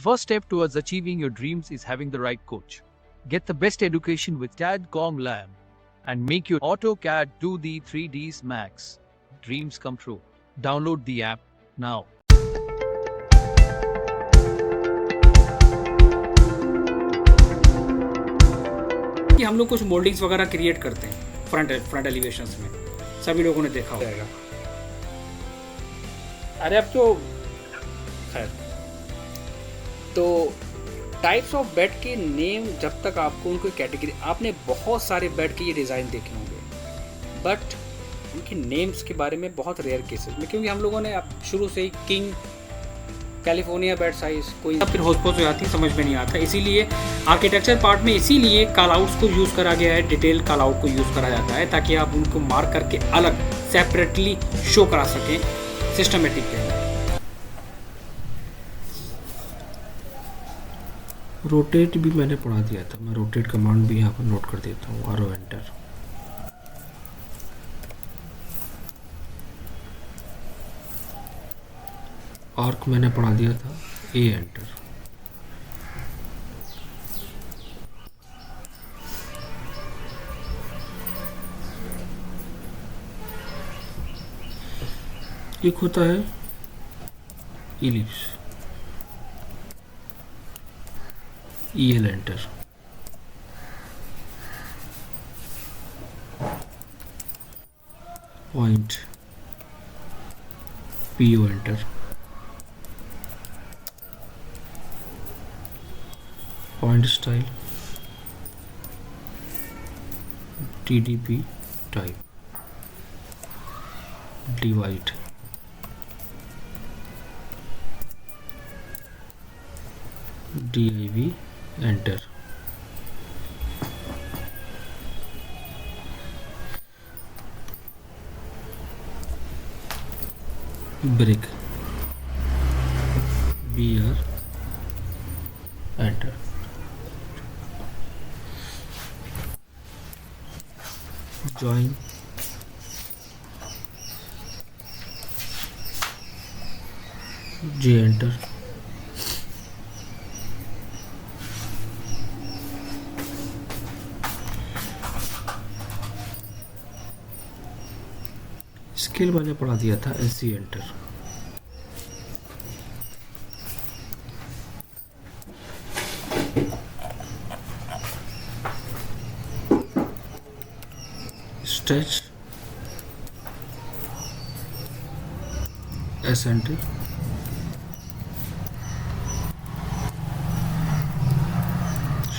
first step towards achieving your dreams is having the right coach. Get the best education with CAD/COM Lab and make your AutoCAD 2D 3Ds Max dreams come true. Download the app now. कि हम लोग कुछ mouldings वगैरह create करते हैं front elevations में, सभी लोगों ने देखा होगा। अरे अब तो खैर, तो टाइप्स ऑफ बेड के नेम, जब तक आपको उनको कैटेगरी, आपने बहुत सारे बेड के ये डिज़ाइन देखे होंगे, बट उनके नेम्स के बारे में बहुत रेयर केसेस में, क्योंकि हम लोगों ने अब शुरू से ही किंग, कैलिफोर्निया बेड साइज, कोई फिर होस्पोस हो जाती, समझ में नहीं आता। इसीलिए आर्किटेक्चर पार्ट में इसीलिए कॉल आउट्स को यूज़ करा गया है, डिटेल कॉल आउट को यूज़ करा जाता है, ताकि आप उनको मार्क करके अलग सेपरेटली शो करा सकें सिस्टमेटिक के अंदर। रोटेट भी मैंने पढ़ा दिया था, मैं रोटेट कमांड भी यहाँ पर नोट कर देता हूँ, आरो एंटर। आर्क मैंने पढ़ा दिया था, ए एंटर। एक होता है ellipse, EL enter. Point, PO enter. Point style, TDP type. Divide, DIV enter. Brick, BR enter. Join, J enter. Scale मैंने पढ़ा दिया था, SC enter. Stretch, S enter.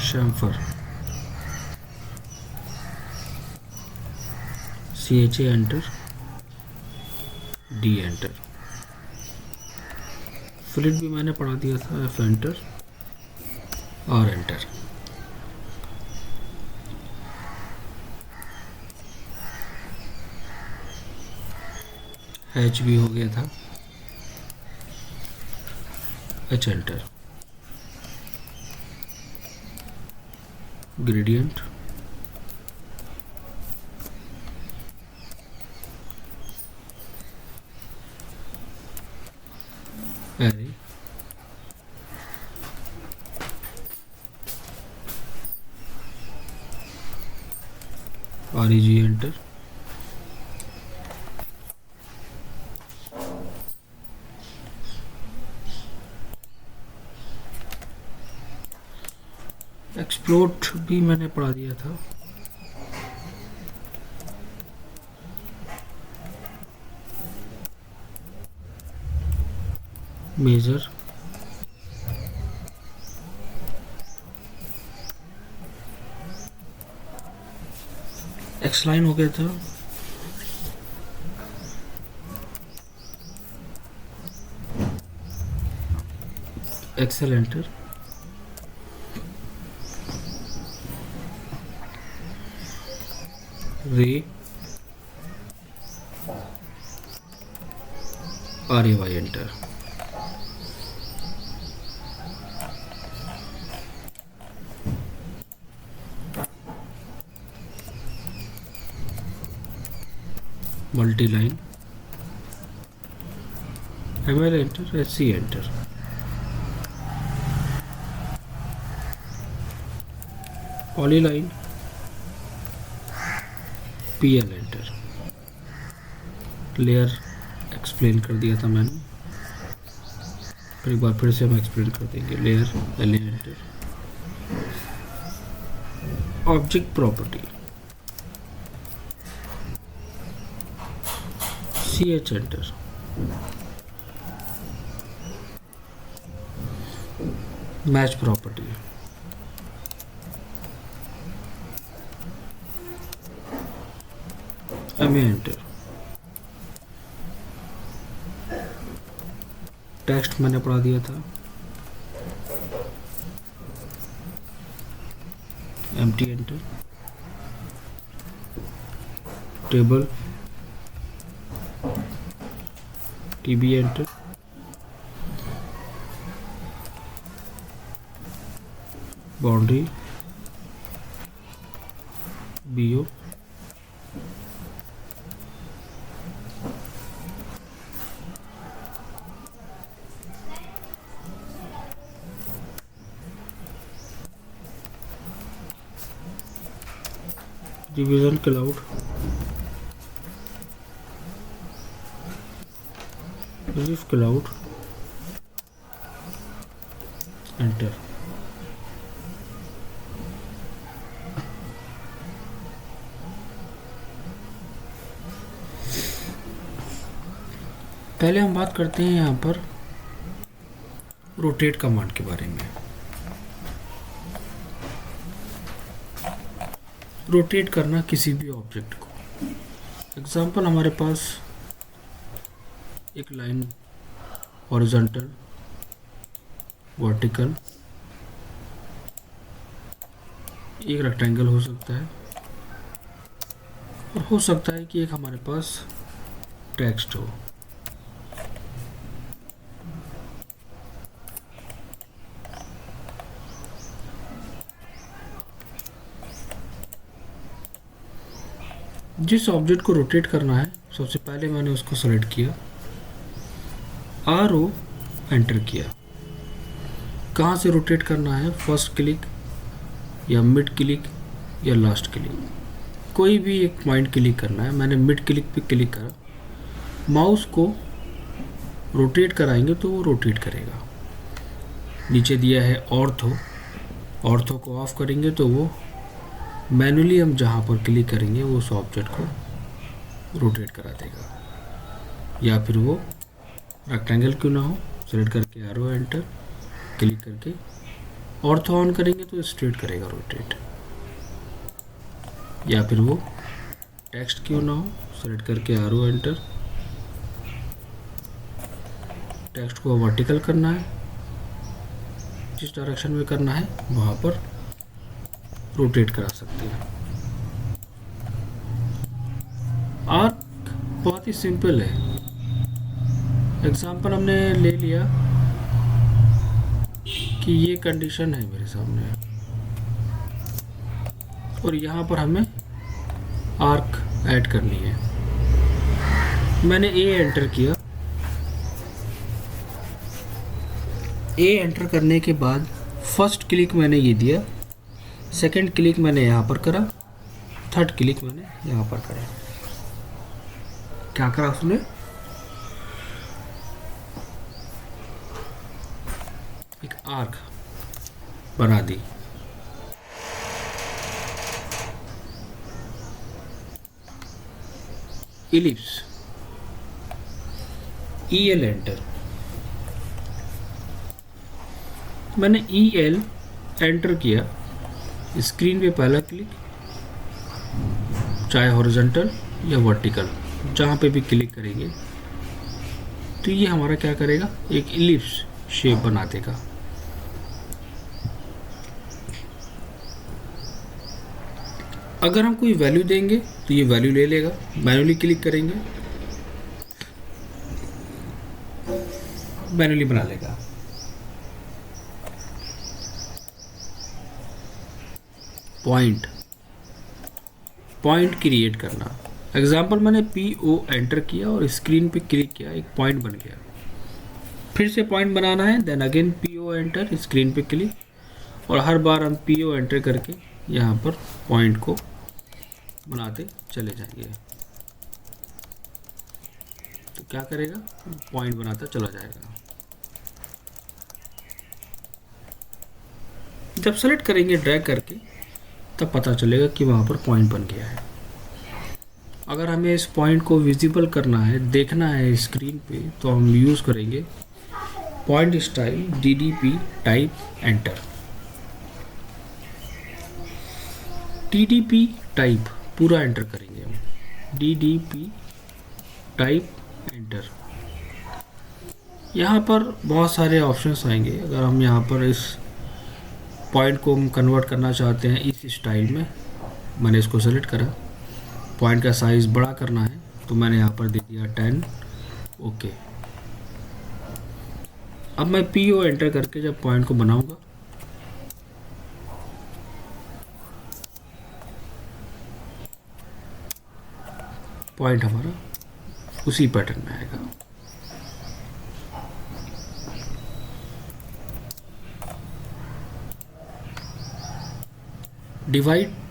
Chamfer, CHA enter. D enter. Fleet भी मैंने पढ़ा दिया था, F enter. R enter. H भी हो गया था, H enter. Gradient, array, REG enter. Explode भी मैंने पढ़ा दिया था। मेजर, एक्स लाइन हो गया था। Excel enter. रे, RAY enter. Multi line, ML enter, SC enter. Polyline PL enter. Layer explain कर दिया था मैंने, फिर एक बार फिर से हम एक्सप्लेन कर देंगे। Layer LA enter. Object property CH enter. Match property MA enter. Text मैंने पढ़ा दिया था, empty enter. Table TB enter. Boundary BO। Revision cloud rev cloud enter. पहले हम बात करते हैं यहाँ पर रोटेट कमांड के बारे में। रोटेट करना किसी भी ऑब्जेक्ट को। एग्जांपल, हमारे पास एक लाइन हॉरिजॉन्टल, वर्टिकल, एक रेक्टेंगल हो सकता है, और हो सकता है कि एक हमारे पास टेक्स्ट हो। जिस ऑब्जेक्ट को रोटेट करना है, सबसे पहले मैंने उसको सेलेक्ट किया, RO एंटर किया। कहाँ से रोटेट करना है, फर्स्ट क्लिक या मिड क्लिक या लास्ट क्लिक, कोई भी एक पॉइंट क्लिक करना है। मैंने मिड क्लिक पे क्लिक करा, माउस को रोटेट कराएंगे तो वो रोटेट करेगा। नीचे दिया है ऑर्थो, ऑर्थो को ऑफ करेंगे तो वो मैनुअली हम जहाँ पर क्लिक करेंगे वो उस ऑब्जेक्ट को रोटेट करा देगा। या फिर वो रेक्टेंगल क्यों ना हो, सेलेक्ट करके एरो एंटर क्लिक करके ऑर्थो ऑन करेंगे तो स्ट्रेट करेगा रोटेट। या फिर वो टेक्स्ट क्यों ना हो, सेलेक्ट करके एरो एंटर, टेक्स्ट को वर्टिकल करना है, जिस डायरेक्शन में करना है वहाँ पर रोटेट करा सकते हैं। आर्क बहुत ही सिंपल है। एग्जाम्पल हमने ले लिया कि ये कंडीशन है मेरे सामने और यहाँ पर हमें आर्क ऐड करनी है। मैंने ए एंटर किया, ए एंटर करने के बाद फर्स्ट क्लिक मैंने ये दिया, सेकंड क्लिक मैंने यहाँ पर करा, थर्ड क्लिक मैंने यहाँ पर करा। क्या करा उसने, एक आर्क बना दी। Ellipse EL enter. मैंने EL एंटर किया, स्क्रीन पे पहला क्लिक, चाहे हॉरिजॉन्टल या वर्टिकल जहाँ पे भी क्लिक करेंगे तो ये हमारा क्या करेगा, एक इलिप्स शेप बना देगा। अगर हम कोई वैल्यू देंगे तो ये वैल्यू ले लेगा। मैनुअली क्लिक करेंगे, मैनुअली बना लेगा। पॉइंट, पॉइंट क्रिएट करना। एग्जाम्पल, मैंने PO एंटर किया और स्क्रीन पे क्लिक किया, एक पॉइंट बन गया। फिर से पॉइंट बनाना है, then again PO enter, screen पे क्लिक, और हर बार हम PO एंटर करके यहाँ पर पॉइंट को बनाते चले जाएंगे। तो क्या करेगा, पॉइंट बनाता चला जाएगा। जब सेलेक्ट करेंगे ड्रैग करके तब पता चलेगा कि वहाँ पर पॉइंट बन गया है। अगर हमें इस पॉइंट को विजिबल करना है, देखना है स्क्रीन पे, तो हम यूज़ करेंगे point style DDP type enter. DDP type पूरा एंटर करेंगे हम, DDP टाइप एंटर। यहाँ पर बहुत सारे ऑप्शंस आएंगे। अगर हम यहाँ पर इस पॉइंट को हम कन्वर्ट करना चाहते हैं इस स्टाइल में, मैंने इसको सेलेक्ट करा। पॉइंट का साइज़ बड़ा करना है तो मैंने यहाँ पर दे दिया 10। ओके, अब मैं PO एंटर करके जब पॉइंट को बनाऊंगा पॉइंट हमारा उसी पैटर्न में आएगा। डिवाइड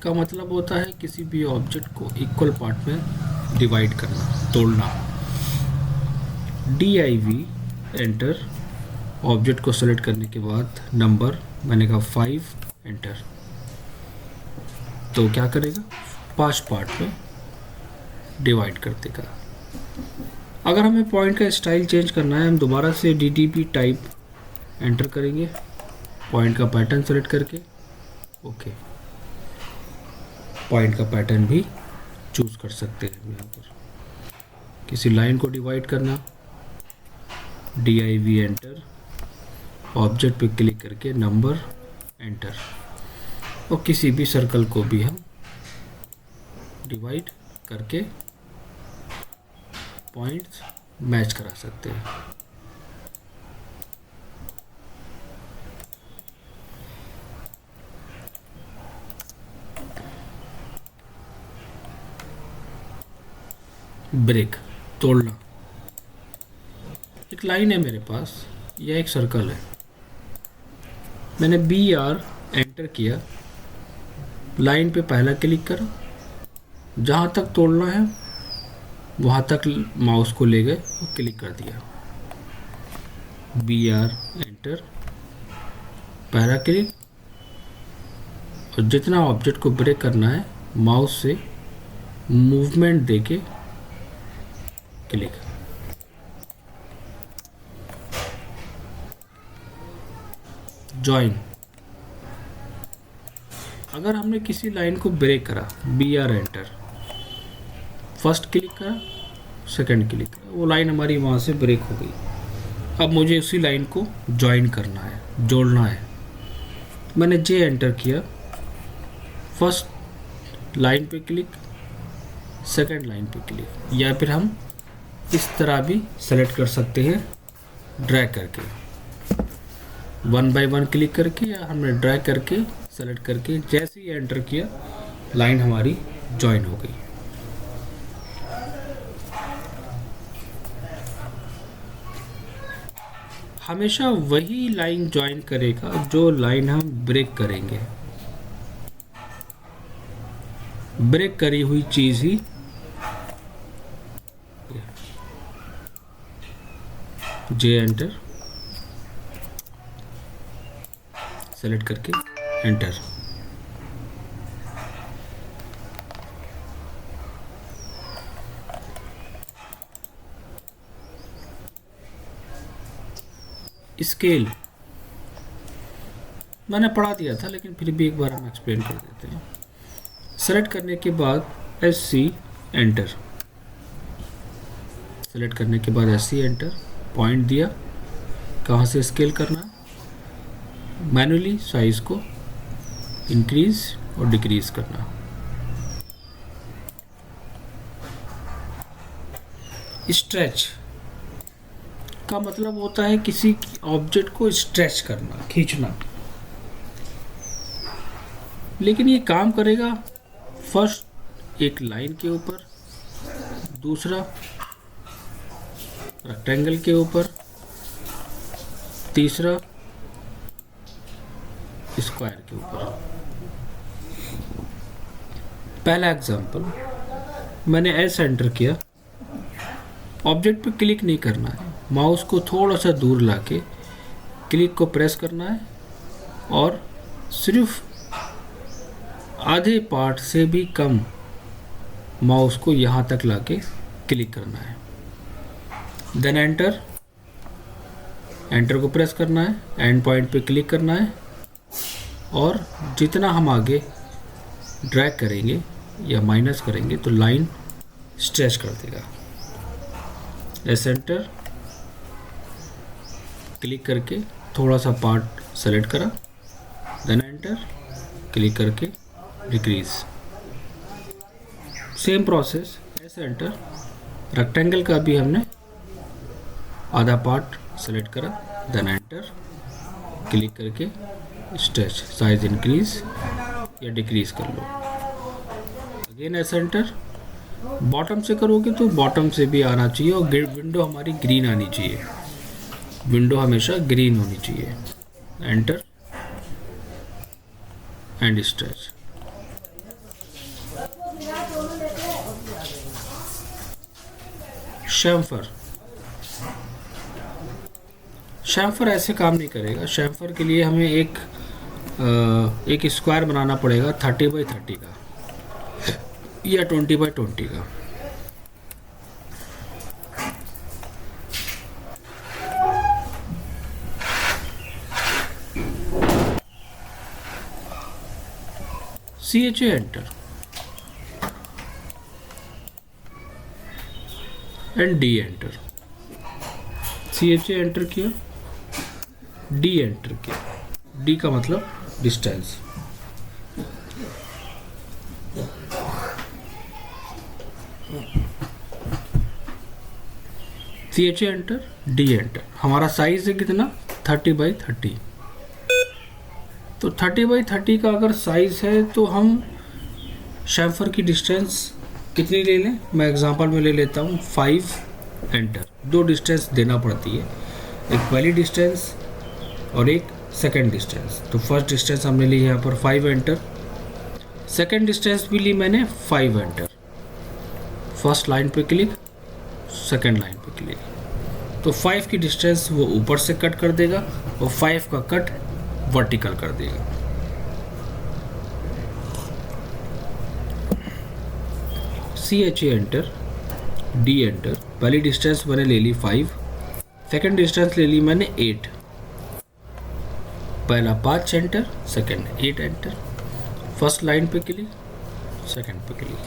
का मतलब होता है किसी भी ऑब्जेक्ट को इक्वल पार्ट में डिवाइड करना, तोड़ना। DIV एंटर, ऑब्जेक्ट को सेलेक्ट करने के बाद नंबर, मैंने कहा 5 एंटर। तो क्या करेगा, 5 पार्ट में डिवाइड कर देगा। अगर हमें पॉइंट का स्टाइल चेंज करना है, हम दोबारा से DDP टाइप एंटर करेंगे, पॉइंट का पैटर्न सेलेक्ट करके। ओके, पॉइंट का पैटर्न भी चूज कर सकते हैं। यहाँ पर किसी लाइन को डिवाइड करना, DIV एंटर, ऑब्जेक्ट पे क्लिक करके नंबर एंटर, और किसी भी सर्कल को भी हम डिवाइड करके पॉइंट्स मैच करा सकते हैं। ब्रेक, तोड़ना। एक लाइन है मेरे पास या एक सर्कल है, मैंने BR एंटर किया, लाइन पे पहला क्लिक करा, जहाँ तक तोड़ना है वहाँ तक माउस को ले गए और क्लिक कर दिया। BR एंटर, पहला क्लिक, और जितना ऑब्जेक्ट को ब्रेक करना है माउस से मूवमेंट देके क्लिक। जॉइन, अगर हमने किसी लाइन को ब्रेक करा, BR एंटर, फर्स्ट क्लिक करा, सेकंड क्लिक करा, वो लाइन हमारी वहाँ से ब्रेक हो गई। अब मुझे उसी लाइन को जॉइन करना है, जोड़ना है। मैंने J एंटर किया, फर्स्ट लाइन पे क्लिक, सेकंड लाइन पे क्लिक, या फिर हम इस तरह भी सेलेक्ट कर सकते हैं ड्रैग करके, 1 बाय 1 क्लिक करके, या हमने ड्रैग करके सेलेक्ट करके जैसे ही एंटर किया लाइन हमारी जॉइन हो गई। हमेशा वही लाइन जॉइन करेगा जो लाइन हम ब्रेक करेंगे। ब्रेक करी हुई चीज ही J एंटर, सेलेक्ट करके एंटर। स्केल मैंने पढ़ा दिया था, लेकिन फिर भी एक बार हम एक्सप्लेन कर देते हैं। सेलेक्ट करने के बाद SC एंटर, सेलेक्ट करने के बाद SC एंटर, पॉइंट दिया, कहाँ से स्केल करना, मैनुअली साइज को इंक्रीज और डिक्रीज करना। स्ट्रेच का मतलब होता है किसी ऑब्जेक्ट को स्ट्रेच करना, खींचना। लेकिन ये काम करेगा फर्स्ट एक लाइन के ऊपर, दूसरा रेक्टेंगल के ऊपर, तीसरा स्क्वायर के ऊपर। पहला एग्जांपल, मैंने एस एंटर किया, ऑब्जेक्ट पे क्लिक नहीं करना है, माउस को थोड़ा सा दूर लाके क्लिक को प्रेस करना है और सिर्फ आधे पार्ट से भी कम माउस को यहाँ तक लाके क्लिक करना है। देन एंटर, एंटर को प्रेस करना है, एंड पॉइंट पे क्लिक करना है और जितना हम आगे ड्रैग करेंगे या माइनस करेंगे तो लाइन स्ट्रेच कर देगा। एस एंटर, क्लिक करके थोड़ा सा पार्ट सेलेक्ट करा, देन एंटर, क्लिक करके decrease. Same process, S enter, rectangle का भी हमने आधा पार्ट सेलेक्ट करा, देन एंटर, क्लिक करके स्ट्रेच, साइज इंक्रीज या डिक्रीज कर लो। अगेन एस एंटर, बॉटम से करोगे तो बॉटम से भी आना चाहिए और विंडो हमारी ग्रीन आनी चाहिए, विंडो हमेशा ग्रीन होनी चाहिए। Enter and stretch. Chamfer, chamfer ऐसे काम नहीं करेगा। शैम्फर के लिए हमें एक स्क्वायर बनाना पड़ेगा 30 बाई 30 का या 20 बाई 20 का। CHA enter and D enter. CHA enter किया, D एंटर किया। D का मतलब distance. CHA enter, D enter. हमारा साइज है कितना? 30 बाई 30। तो 30 बाई 30 का अगर साइज है तो हम शैम्फर की डिस्टेंस कितनी ले लें? मैं एग्जांपल में ले लेता हूँ 5 एंटर। दो डिस्टेंस देना पड़ती है, एक पहली डिस्टेंस और एक सेकंड डिस्टेंस। तो फर्स्ट डिस्टेंस हमने ली यहाँ पर 5 एंटर, सेकंड डिस्टेंस भी ली मैंने 5 एंटर। फर्स्ट लाइन पे क्लिक, सेकंड लाइन पे क्लिक, तो 5 की डिस्टेंस वो ऊपर से कट कर देगा और 5 का कट वर्टिकल कर देगा। CHA enter, D enter. पहली डिस्टेंस मैंने ले ली 5, सेकंड डिस्टेंस ले ली मैंने 8। पहला 5 enter, second 8 enter. First line पे क्लिक, सेकंड पे क्लिक,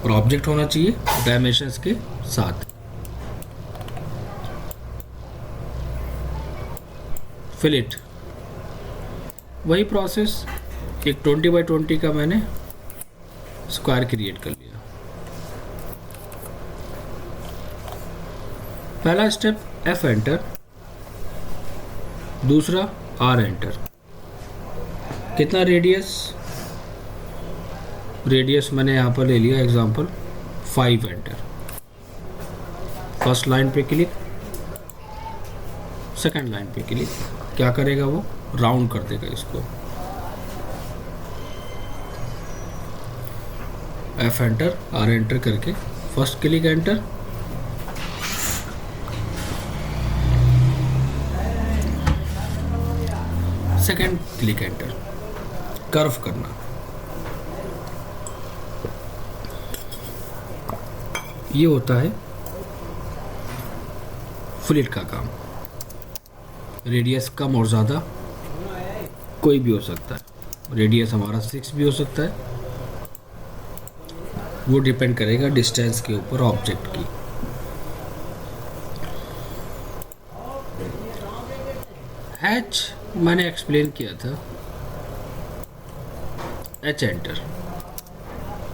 और ऑब्जेक्ट होना चाहिए डायमेंशंस के साथ। फिलेट, वही प्रोसेस, एक 20 बाई 20 का मैंने स्क्वायर क्रिएट कर लिया। पहला स्टेप F एंटर, दूसरा R एंटर। कितना रेडियस? रेडियस मैंने यहाँ पर ले लिया एग्जांपल 5 एंटर। फर्स्ट लाइन पे क्लिक, सेकंड लाइन पे क्लिक, क्या करेगा वो? राउंड कर देगा इसको। F एंटर, R एंटर करके first click enter, second click enter, curve करना। ये होता है फिलेट का काम। रेडियस कम और ज़्यादा कोई भी हो सकता है। रेडियस हमारा 6 भी हो सकता है, वो डिपेंड करेगा डिस्टेंस के ऊपर ऑब्जेक्ट की। H मैंने एक्सप्लेन किया था, H एंटर,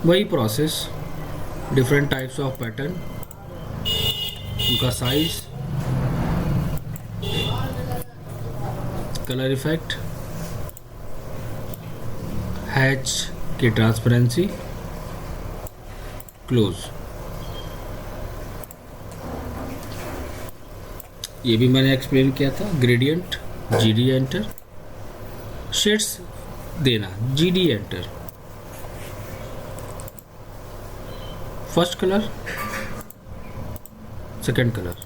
वही process, different types of pattern, उनका साइज, कलर इफेक्ट, हैच की ट्रांसपेरेंसी, क्लोज। ये भी मैंने एक्सप्लेन किया था। ग्रेडियंट, GD एंटर, शेड्स देना, GD enter, first colour, second colour,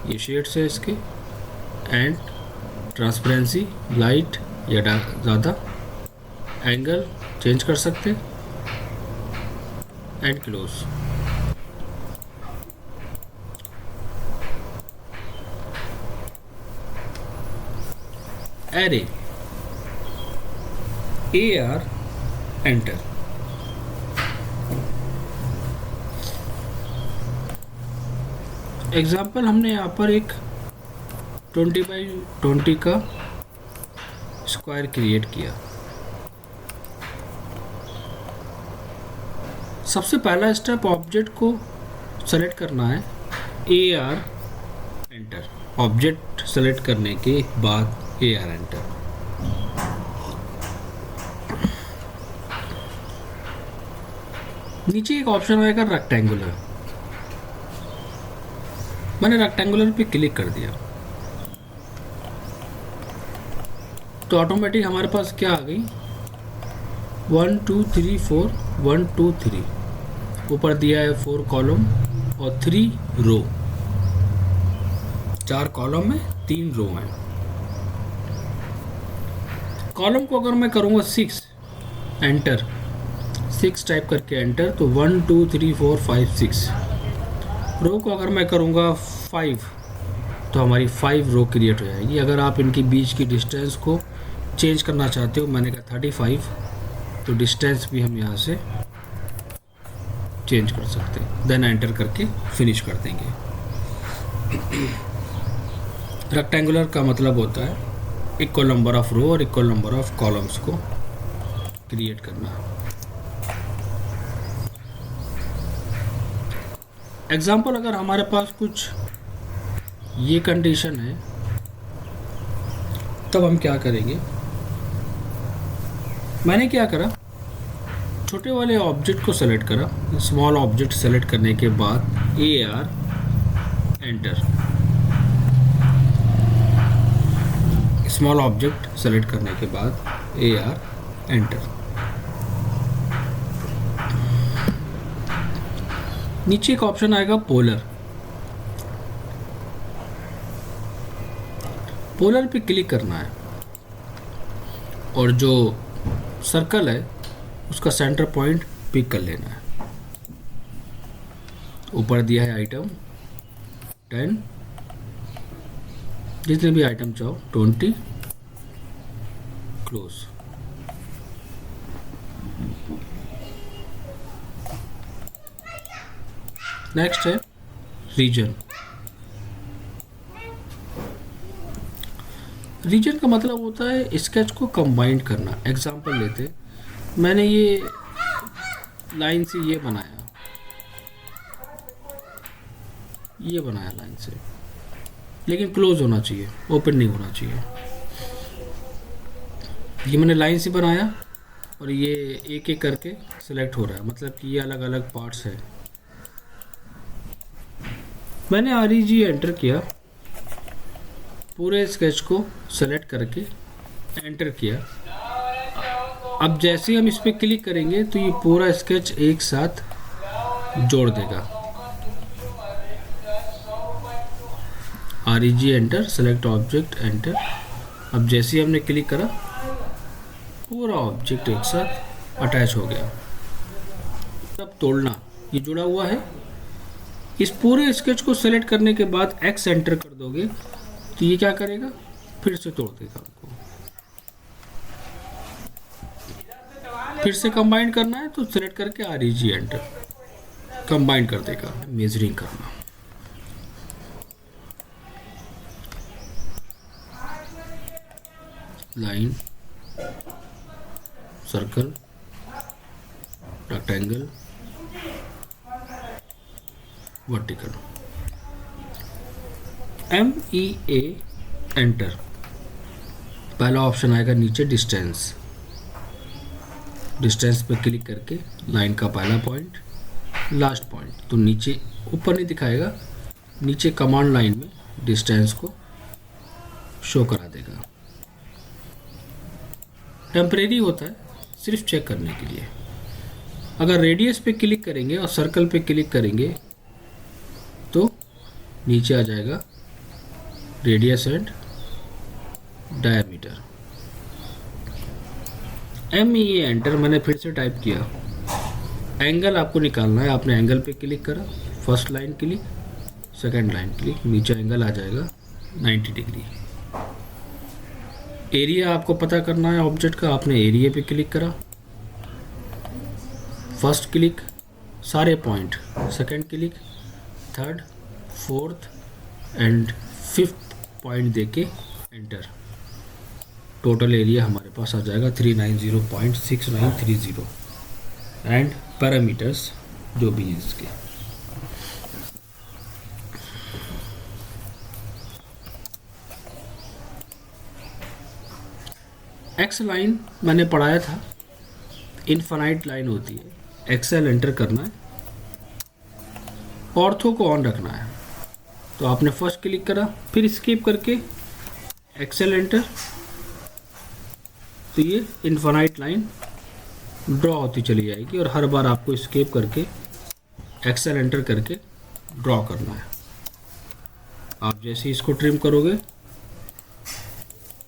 ये शेड्स है इसके, एंड ट्रांसपेरेंसी, लाइट या ज़्यादा, एंगल चेंज कर सकते, and close. Array, AR enter. Example, हमने यहाँ पर एक 20x20 का स्क्वायर क्रिएट किया। सबसे पहला स्टेप ऑब्जेक्ट को सेलेक्ट करना है, AR एंटर। ऑब्जेक्ट सेलेक्ट करने के बाद AR एंटर। नीचे एक ऑप्शन आएगा रेक्टेंगुलर, मैंने रेक्टेंगुलर पे क्लिक कर दिया तो ऑटोमेटिक हमारे पास क्या आ गई, 1 2 3 4, 1 2 3, ऊपर दिया है 4 कॉलम और 3 रो। 4 कॉलम में 3 रो हैं। कॉलम को अगर मैं करूँगा 6 एंटर, 6 टाइप करके एंटर, तो 1 2 3 4 5 6। रो को अगर मैं करूँगा 5 तो हमारी 5 रो क्रिएट हो जाएगी। अगर आप इनके बीच की डिस्टेंस को चेंज करना चाहते हो, मैंने कहा 35, तो डिस्टेंस भी हम यहाँ से चेंज कर सकते हैं। देन एंटर करके फिनिश कर देंगे। रेक्टेंगुलर का मतलब होता है इक्वल नंबर ऑफ रो और इक्वल नंबर ऑफ कॉलम्स को क्रिएट करना। एग्जाम्पल, अगर हमारे पास कुछ ये कंडीशन है तब हम क्या करेंगे, मैंने क्या करा, छोटे वाले ऑब्जेक्ट को सेलेक्ट करा, स्मॉल ऑब्जेक्ट सेलेक्ट करने के बाद AR enter. Small object select करने के बाद AR एंटर। नीचे एक ऑप्शन आएगा पोलर। पोलर पे क्लिक करना है और जो सर्कल है उसका सेंटर पॉइंट पिक कर लेना है। ऊपर दिया है आइटम 10, जितने भी आइटम चाहो 20, क्लोज। नेक्स्ट है रीजन। रीजन का मतलब होता है स्केच को कंबाइन करना। एग्जांपल लेते हैं, मैंने ये लाइन से ये बनाया, लाइन से, लेकिन क्लोज होना चाहिए, ओपन नहीं होना चाहिए। ये मैंने लाइन से बनाया और ये एक एक करके सिलेक्ट हो रहा है, मतलब कि ये अलग अलग पार्ट्स है। मैंने REG एंटर किया, पूरे स्केच को सेलेक्ट करके एंटर किया। अब जैसे ही हम इस पर क्लिक करेंगे तो ये पूरा स्केच एक साथ जोड़ देगा। REG enter, select object enter. अब जैसे ही हमने क्लिक करा पूरा ऑब्जेक्ट एक साथ अटैच हो गया। अब तोड़ना, ये जुड़ा हुआ है। इस पूरे स्केच को सेलेक्ट करने के बाद X एंटर कर दोगे तो ये क्या करेगा, फिर से तोड़ देगा आपको। फिर से कंबाइन करना है तो सेलेक्ट करके REG एंटर, कंबाइन कर देगा। मेजरिंग करना, line, circle, rectangle, vertical. MEA enter. पहला ऑप्शन आएगा नीचे डिस्टेंस। डिस्टेंस पे क्लिक करके लाइन का पहला पॉइंट, लास्ट पॉइंट, तो नीचे ऊपर नहीं दिखाएगा, नीचे कमांड लाइन में डिस्टेंस को शो करा देगा। टेम्परेरी होता है, सिर्फ चेक करने के लिए। अगर रेडियस पे क्लिक करेंगे और सर्कल पे क्लिक करेंगे तो नीचे आ जाएगा radius and diameter. MEA enter मैंने फिर से टाइप किया। एंगल आपको निकालना है, आपने एंगल पे क्लिक करा, first line click, second line click, नीचे एंगल आ जाएगा 90 डिग्री। एरिया आपको पता करना है ऑब्जेक्ट का, आपने एरिया पे क्लिक करा, फर्स्ट क्लिक सारे point, second click, third, fourth and fifth point देके एंटर। टोटल एरिया हमारे पास आ जाएगा 390.6930 एंड पैरामीटर्स जो भी हैं इसके। एक्स लाइन मैंने पढ़ाया था, इनफाइनाइट लाइन होती है, एक्सेल एंटर करना है, ऑर्थो को ऑन रखना है। तो आपने फर्स्ट क्लिक करा, फिर स्किप करके एक्सेल एंटर, तो ये इनफाइनाइट लाइन ड्रॉ होती चली जाएगी और हर बार आपको स्किप करके एक्सेल एंटर करके ड्रॉ करना है। आप जैसे इसको ट्रिम करोगे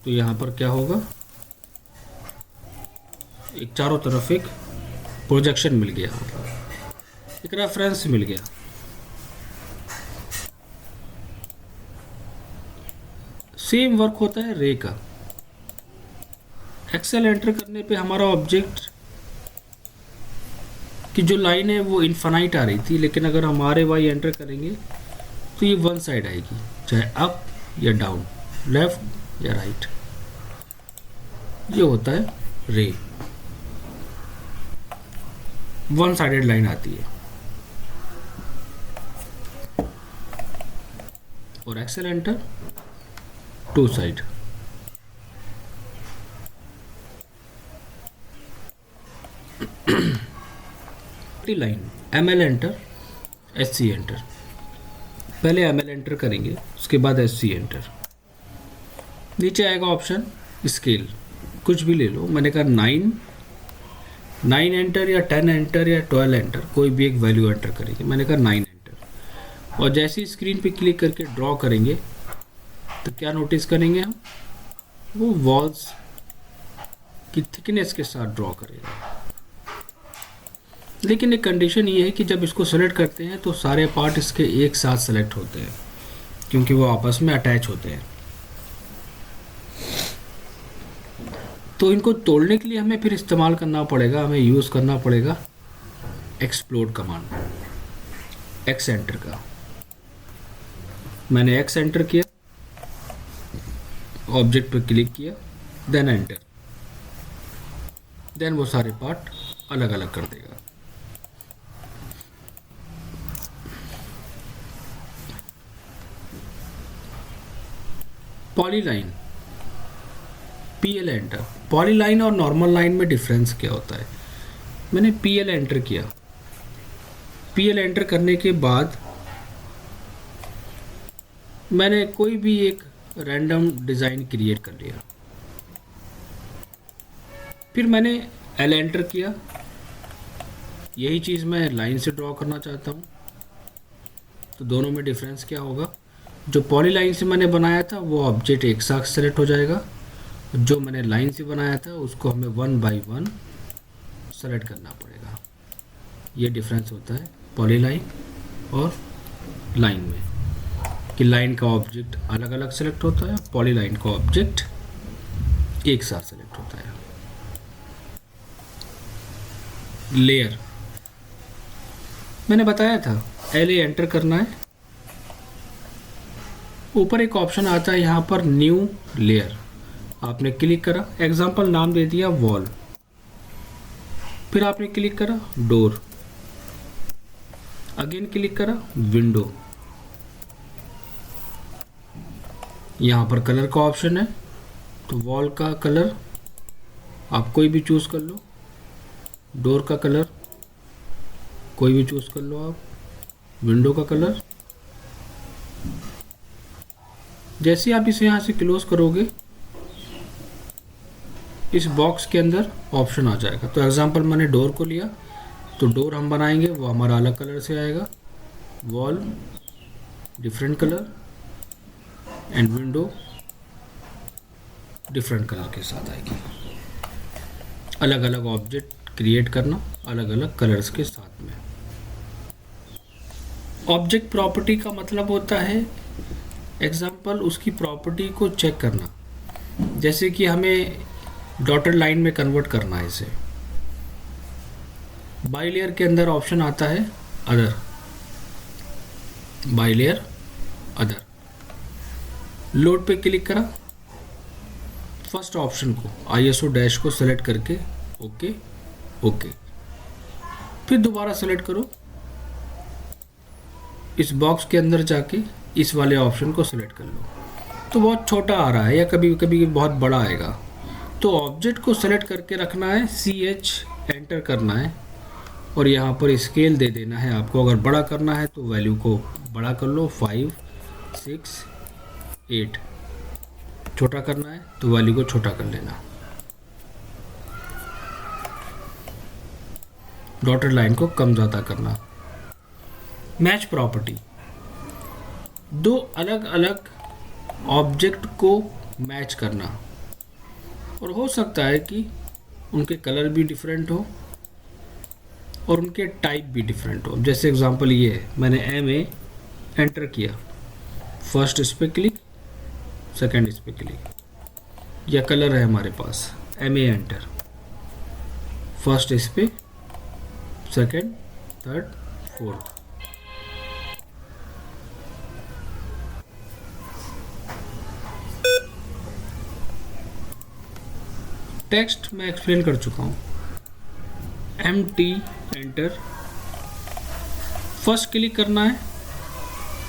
तो यहाँ पर क्या होगा, एक चारों तरफ एक प्रोजेक्शन मिल गया, एक रेफरेंस मिल गया। सेम वर्क होता है रे का। एक्सेल एंटर करने पे हमारा ऑब्जेक्ट की जो लाइन है वो इनफाइनाइट आ रही थी, लेकिन अगर हम RAY एंटर करेंगे तो ये वन साइड आएगी, चाहे अप या डाउन, लेफ्ट या राइट। ये होता है रे, वन साइडेड लाइन आती है। और excel enter to side. Line ML enter, SC enter. पहले ML एंटर करेंगे, उसके बाद SC एंटर। नीचे आएगा ऑप्शन स्केल, कुछ भी ले लो। मैंने कहा 9 एंटर या 10 एंटर या 12 एंटर, कोई भी एक वैल्यू एंटर करेंगे। मैंने कहा 9 एंटर। और जैसे ही स्क्रीन पे क्लिक करके ड्रॉ करेंगे तो क्या नोटिस करेंगे हम, वो वॉल्स की थिकनेस के साथ ड्रॉ करेगा। लेकिन एक कंडीशन ये है कि जब इसको सेलेक्ट करते हैं तो सारे पार्ट इसके एक साथ सेलेक्ट होते हैं, क्योंकि वो आपस में अटैच होते हैं। तो इनको तोड़ने के लिए हमें फिर इस्तेमाल करना पड़ेगा, हमें यूज़ करना पड़ेगा एक्सप्लोड कमांड, एक्स एंटर का। मैंने एक्स एंटर किया, ऑब्जेक्ट पर क्लिक किया, देन एंटर, देन वो सारे पार्ट अलग अलग कर देगा। Polyline, PL enter. पॉलीलाइन और नॉर्मल लाइन में डिफरेंस क्या होता है? मैंने PL एंटर किया। PL एंटर करने के बाद मैंने कोई भी एक रैंडम डिज़ाइन क्रिएट कर लिया। फिर मैंने L एंटर किया। यही चीज़ मैं लाइन से ड्रॉ करना चाहता हूँ, तो दोनों में डिफरेंस क्या होगा? जो पॉलीलाइन से मैंने बनाया था वो ऑब्जेक्ट एक साथ सेलेक्ट हो जाएगा, जो मैंने लाइन से बनाया था उसको हमें 1 बाय 1 सेलेक्ट करना पड़ेगा। ये डिफरेंस होता है पॉलीलाइन और लाइन में, कि लाइन का ऑब्जेक्ट अलग अलग सेलेक्ट होता है, पॉलीलाइन का ऑब्जेक्ट एक साथ सेलेक्ट होता है। लेयर मैंने बताया था, LA एंटर करना है। ऊपर एक ऑप्शन आता है यहाँ पर न्यू लेयर, आपने क्लिक करा, एग्जांपल नाम दे दिया वॉल। फिर आपने क्लिक करा डोर, अगेन क्लिक करा विंडो। यहाँ पर कलर का ऑप्शन है, तो वॉल का कलर आप कोई भी चूज कर लो, डोर का कलर कोई भी चूज कर लो आप, विंडो का कलर। जैसे आप इसे यहाँ से क्लोज करोगे, इस बॉक्स के अंदर ऑप्शन आ जाएगा। तो एग्जांपल मैंने डोर को लिया, तो डोर हम बनाएंगे वो हमारा अलग कलर से आएगा, wall different colour and window different colour के साथ आएगी। अलग अलग ऑब्जेक्ट क्रिएट करना अलग अलग कलर्स के साथ में। ऑब्जेक्ट प्रॉपर्टी का मतलब होता है एग्जाम्पल उसकी प्रॉपर्टी को चेक करना, जैसे कि हमें डॉटेड लाइन में कन्वर्ट करना है इसे। बाई लेयर के अंदर ऑप्शन आता है other, by layer other, load पे क्लिक करा, फर्स्ट ऑप्शन को ISO डैश को सेलेक्ट करके ओके ओके, फिर दोबारा सेलेक्ट करो, इस बॉक्स के अंदर जाके इस वाले ऑप्शन को सेलेक्ट कर लो। तो बहुत छोटा आ रहा है या कभी कभी बहुत बड़ा आएगा, तो ऑब्जेक्ट को सेलेक्ट करके रखना है, CH एंटर करना है और यहाँ पर स्केल दे देना है आपको। अगर बड़ा करना है तो वैल्यू को बड़ा कर लो 5, 6, 8, छोटा करना है तो वैल्यू को छोटा कर लेना। डॉटेड लाइन को कम ज़्यादा करना। मैच प्रॉपर्टी, दो अलग अलग ऑब्जेक्ट को मैच करना, और हो सकता है कि उनके कलर भी डिफरेंट हो और उनके टाइप भी डिफरेंट हो। जैसे एग्जांपल ये है, मैंने MA एंटर किया, फर्स्ट इस पे क्लिक, सेकंड इस पे क्लिक, या कलर है हमारे पास MA एंटर, फर्स्ट इस पे, सेकंड, थर्ड, फोर्थ। टेक्स्ट मैं एक्सप्लेन कर चुका हूँ। MT एंटर, फर्स्ट क्लिक करना है,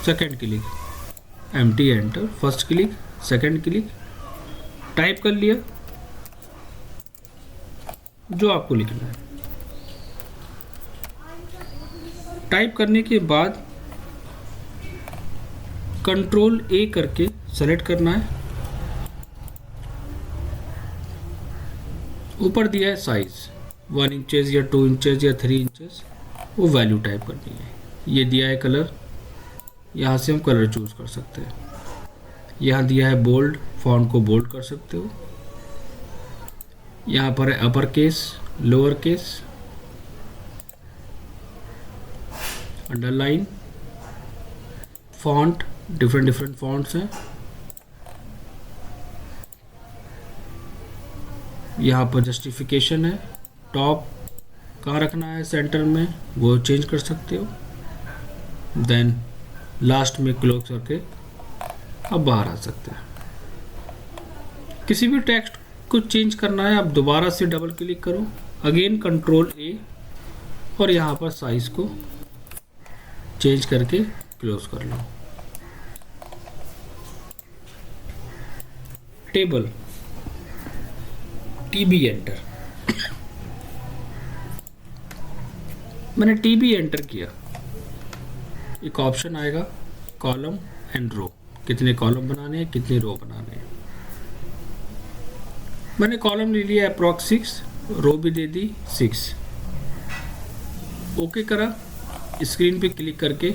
second click, MT enter, first click, second click, type कर लिया जो आपको लिखना है। टाइप करने के बाद कंट्रोल A करके सेलेक्ट करना है, ऊपर दिया है साइज 1 इंचेस या 2 इंचेस या 3 इंचेस, वो वैल्यू टाइप करनी है। ये दिया है कलर, यहाँ से हम कलर चूज कर सकते हैं। यहाँ दिया है बोल्ड, फॉन्ट को बोल्ड कर सकते हो। यहाँ पर है upper case, lower case, underline, font, different fonts हैं। यहाँ पर जस्टिफिकेशन है, टॉप कहाँ रखना है, सेंटर में, वो चेंज कर सकते हो। देन लास्ट में क्लोज करके अब बाहर आ सकते हैं। किसी भी टेक्स्ट को चेंज करना है, आप दोबारा से डबल क्लिक करो, अगेन कंट्रोल A और यहाँ पर साइज को चेंज करके क्लोज कर लो। टेबल, TB एंटर, मैंने TB एंटर किया, एक ऑप्शन आएगा कॉलम एंड रो, कितने कॉलम बनाने हैं, कितने रो बनाने हैं। मैंने कॉलम ले लिया अप्रॉक्स 6, रो भी दे दी 6, ओके करा, स्क्रीन पे क्लिक करके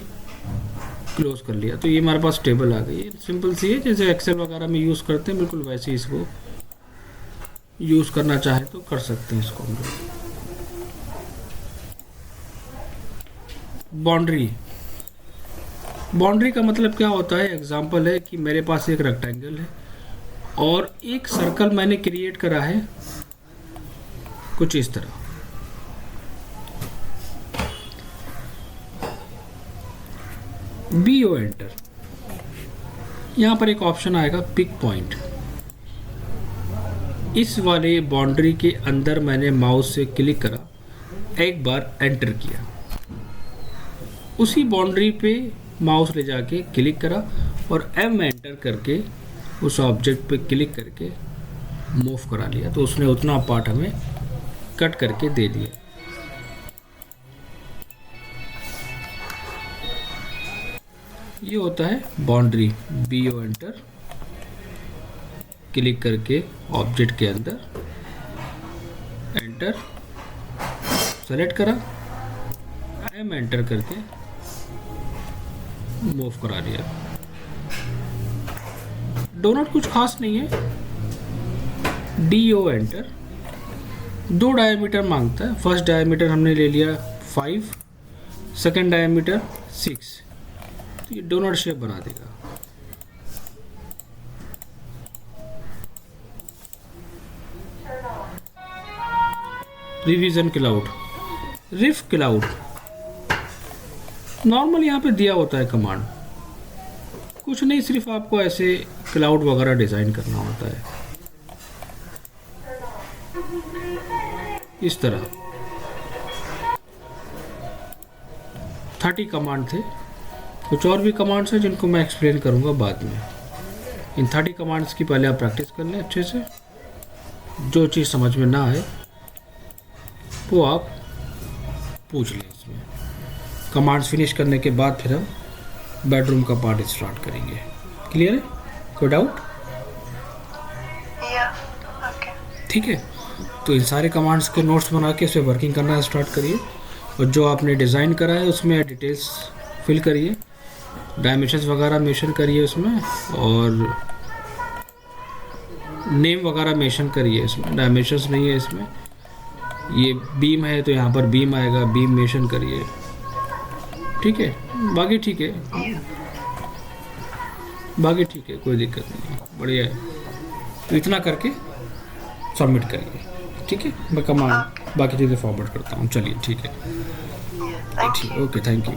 क्लोज कर लिया। तो ये हमारे पास टेबल आ गई है, सिंपल सी है, जैसे एक्सेल वगैरह में यूज़ करते हैं बिल्कुल वैसे ही इसको यूज़ करना चाहे तो कर सकते हैं इसको हम लोग। बाउंड्री, बाउंड्री का मतलब क्या होता है, एग्जांपल है कि मेरे पास एक रेक्टेंगल है और एक सर्कल मैंने क्रिएट करा है कुछ इस तरह। BO एंटर, यहाँ पर एक ऑप्शन आएगा पिक पॉइंट। इस वाले बाउंड्री के अंदर मैंने माउस से क्लिक करा, एक बार एंटर किया, उसी बाउंड्री पे माउस ले जाके क्लिक करा और M एंटर करके उस ऑब्जेक्ट पे क्लिक करके मूव करा लिया, तो उसने उतना पार्ट हमें कट करके दे दिया। ये होता है बाउंड्री। BO एंटर, क्लिक करके ऑब्जेक्ट के अंदर एंटर, सेलेक्ट करा, एम एंटर करके मूव करा दिया। डोनट कुछ खास नहीं है, DO एंटर। 2 डायमीटर मांगता है। फर्स्ट डायमीटर हमने ले लिया 5, सेकेंड डायमीटर 6। तो ये डोनट शेप बना देगा। Revision cloud, rev cloud normal यहाँ पे दिया होता है कमांड, कुछ नहीं, सिर्फ आपको ऐसे क्लाउड वगैरह डिज़ाइन करना होता है इस तरह। 30 कमांड थे। कुछ और भी कमांड्स हैं जिनको मैं एक्सप्लेन करूँगा बाद में। इन 30 कमांड्स की पहले आप प्रैक्टिस कर लें अच्छे से। जो चीज़ समझ में ना आए वो आप पूछ लें इसमें। कमांड्स फिनिश करने के बाद फिर हम बेडरूम का पार्ट स्टार्ट करेंगे। क्लियर है? कोई डाउट? ठीक है, तो इन सारे कमांड्स के नोट्स बना के उसे वर्किंग करना स्टार्ट करिए, और जो आपने डिज़ाइन करा है उसमें डिटेल्स फिल करिए, डायमेंशंस वगैरह मेंशन करिए उसमें, और नेम वगैरह मेंशन करिए इसमें। डायमेंशंस नहीं है इसमें, ये बीम है तो यहाँ पर बीम आएगा, बीम मेंशन करिए। ठीक है, बाकी ठीक है, बाकी ठीक है, कोई दिक्कत नहीं है, बढ़िया है। तो इतना करके सबमिट करिए। ठीक है, मैं कमांड बाकी चीज़ें फॉरवर्ड करता हूँ। चलिए ठीक है, ठीक, ओके, थैंक यू।